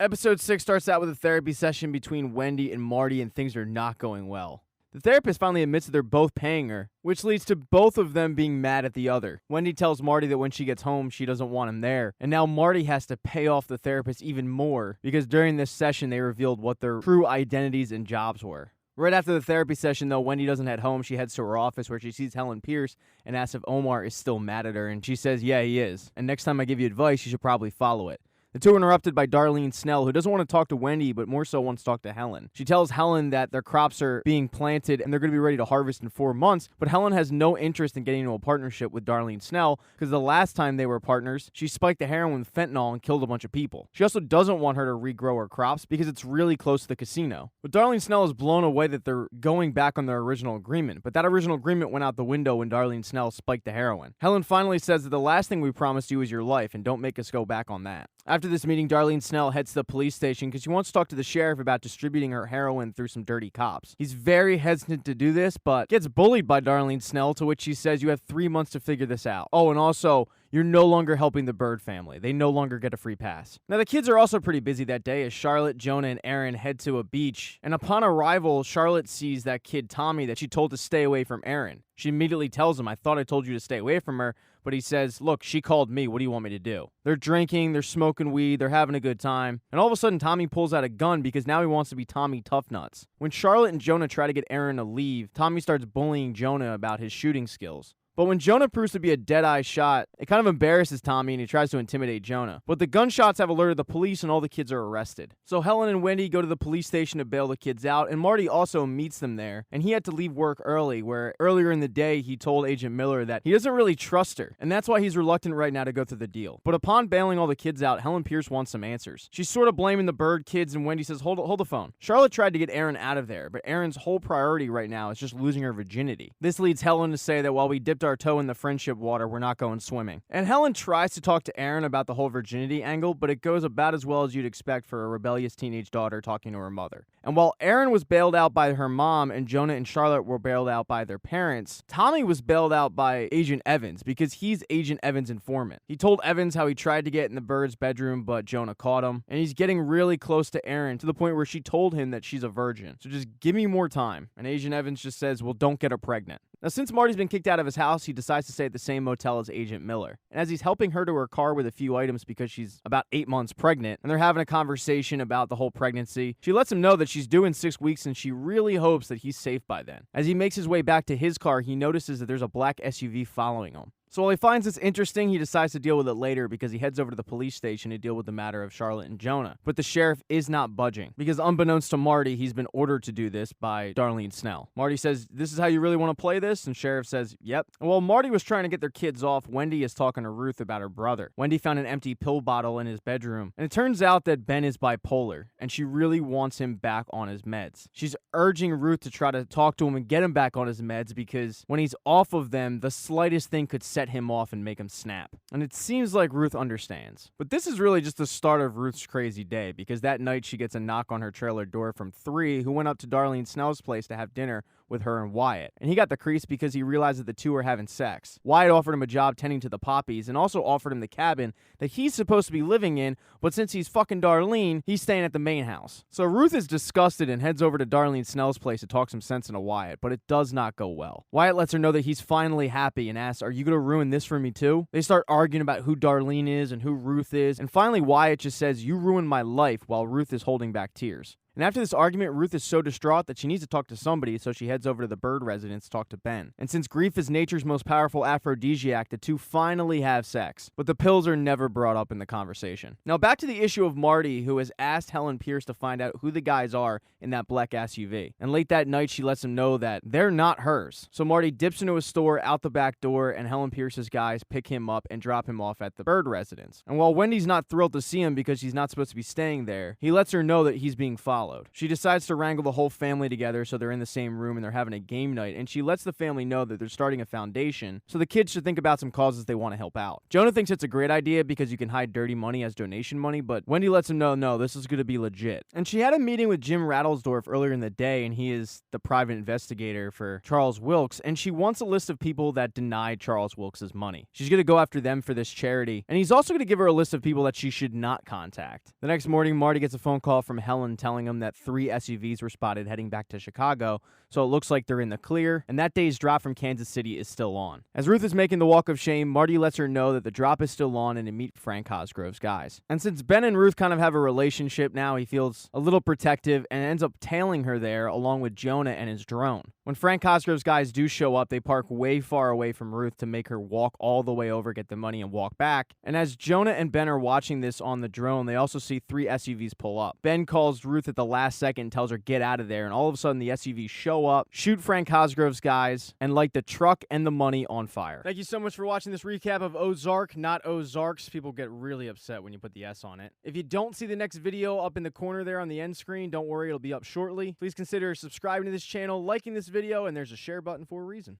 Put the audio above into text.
Episode 6 starts out with a therapy session between Wendy and Marty, and things are not going well. The therapist finally admits that they're both paying her, which leads to both of them being mad at the other. Wendy tells Marty that when she gets home, she doesn't want him there, and now Marty has to pay off the therapist even more because during this session, they revealed what their true identities and jobs were. Right after the therapy session, though, Wendy doesn't head home. She heads to her office where she sees Helen Pierce and asks if Omar is still mad at her, and she says, yeah, he is. And next time I give you advice, you should probably follow it. The two are interrupted by Darlene Snell, who doesn't want to talk to Wendy, but more so wants to talk to Helen. She tells Helen that their crops are being planted and they're going to be ready to harvest in 4 months, but Helen has no interest in getting into a partnership with Darlene Snell because the last time they were partners, she spiked the heroin with fentanyl and killed a bunch of people. She also doesn't want her to regrow her crops because it's really close to the casino. But Darlene Snell is blown away that they're going back on their original agreement, but that original agreement went out the window when Darlene Snell spiked the heroin. Helen finally says that the last thing we promised you is your life, and don't make us go back on that. After this meeting, Darlene Snell heads to the police station because she wants to talk to the sheriff about distributing her heroin through some dirty cops. He's very hesitant to do this, but gets bullied by Darlene Snell, to which she says you have 3 months to figure this out. Oh, and also, you're no longer helping the Bird family. They no longer get a free pass. Now, the kids are also pretty busy that day as Charlotte, Jonah, and Aaron head to a beach. And upon arrival, Charlotte sees that kid Tommy that she told to stay away from Aaron. She immediately tells him, I thought I told you to stay away from her. But he says, look, she called me. What do you want me to do? They're drinking, they're smoking weed, they're having a good time. And all of a sudden, Tommy pulls out a gun because now he wants to be Tommy Toughnuts. When Charlotte and Jonah try to get Aaron to leave, Tommy starts bullying Jonah about his shooting skills. But when Jonah proves to be a dead-eye shot, it kind of embarrasses Tommy and he tries to intimidate Jonah. But the gunshots have alerted the police and all the kids are arrested. So Helen and Wendy go to the police station to bail the kids out, and Marty also meets them there. And he had to leave work early, where earlier in the day he told Agent Miller that he doesn't really trust her. And that's why he's reluctant right now to go through the deal. But upon bailing all the kids out, Helen Pierce wants some answers. She's sort of blaming the Bird kids, and Wendy says, hold the phone. Charlotte tried to get Aaron out of there, but Aaron's whole priority right now is just losing her virginity. This leads Helen to say that while we dipped our toe in the friendship water, we're not going swimming. And Helen tries to talk to Aaron about the whole virginity angle, but it goes about as well as you'd expect for a rebellious teenage daughter talking to her mother. And while Aaron was bailed out by her mom and Jonah and Charlotte were bailed out by their parents, Tommy was bailed out by Agent Evans because he's Agent Evans' informant. He told Evans how he tried to get in the Bird's bedroom, but Jonah caught him. And he's getting really close to Aaron to the point where she told him that she's a virgin. So just give me more time. And Agent Evans just says, well, don't get her pregnant. Now, since Marty's been kicked out of his house, he decides to stay at the same motel as Agent Miller. And as he's helping her to her car with a few items because she's about 8 months pregnant, and they're having a conversation about the whole pregnancy, she lets him know that she's due in 6 weeks and she really hopes that he's safe by then. As he makes his way back to his car, he notices that there's a black SUV following him. So while he finds this interesting, he decides to deal with it later because he heads over to the police station to deal with the matter of Charlotte and Jonah. But the sheriff is not budging because unbeknownst to Marty, he's been ordered to do this by Darlene Snell. Marty says, this is how you really want to play this? And sheriff says, yep. And while Marty was trying to get their kids off, Wendy is talking to Ruth about her brother. Wendy found an empty pill bottle in his bedroom. And it turns out that Ben is bipolar and she really wants him back on his meds. She's urging Ruth to try to talk to him and get him back on his meds because when he's off of them, the slightest thing could set him off and make him snap. And it seems like Ruth understands. But this is really just the start of Ruth's crazy day because that night she gets a knock on her trailer door from 3 who went up to Darlene Snell's place to have dinner with her and Wyatt. And he got the crease because he realized that the two were having sex. Wyatt offered him a job tending to the poppies and also offered him the cabin that he's supposed to be living in, but since he's fucking Darlene, he's staying at the main house. So Ruth is disgusted and heads over to Darlene Snell's place to talk some sense into Wyatt, but it does not go well. Wyatt lets her know that he's finally happy and asks, are you going to ruin this for me too? They start arguing about who Darlene is and who Ruth is, and finally Wyatt just says, you ruined my life, while Ruth is holding back tears. And after this argument, Ruth is so distraught that she needs to talk to somebody, so she heads over to the Bird residence to talk to Ben. And since grief is nature's most powerful aphrodisiac, the two finally have sex. But the pills are never brought up in the conversation. Now back to the issue of Marty, who has asked Helen Pierce to find out who the guys are in that black SUV. And late that night, she lets him know that they're not hers. So Marty dips into a store out the back door, and Helen Pierce's guys pick him up and drop him off at the Bird residence. And while Wendy's not thrilled to see him because she's not supposed to be staying there, he lets her know that he's being followed. followed. She decides to wrangle the whole family together so they're in the same room and they're having a game night, and she lets the family know that they're starting a foundation so the kids should think about some causes they want to help out. Jonah thinks it's a great idea because you can hide dirty money as donation money, but Wendy lets him know, no, this is going to be legit. And she had a meeting with Jim Rattlesdorf earlier in the day, and he is the private investigator for Charles Wilkes, and she wants a list of people that denied Charles Wilkes' money. She's going to go after them for this charity, and he's also going to give her a list of people that she should not contact. The next morning, Marty gets a phone call from Helen telling him that 3 SUVs were spotted heading back to Chicago, so it looks like they're in the clear, and that day's drop from Kansas City is still on. As Ruth is making the walk of shame, Marty lets her know that the drop is still on and to meet Frank Cosgrove's guys. And since Ben and Ruth kind of have a relationship now, he feels a little protective and ends up tailing her there along with Jonah and his drone. When Frank Cosgrove's guys do show up, they park way far away from Ruth to make her walk all the way over, get the money, and walk back. And as Jonah and Ben are watching this on the drone, they also see 3 SUVs pull up. Ben calls Ruth at the last second and tells her get out of there, and all of a sudden the SUVs show up, shoot Frank Cosgrove's guys, and light the truck and the money on fire. Thank you so much for watching this recap of Ozark, not Ozarks. People get really upset when you put the S on it. If you don't see the next video up in the corner there on the end screen, don't worry, it'll be up shortly. Please consider subscribing to this channel, liking this video, and there's a share button for a reason.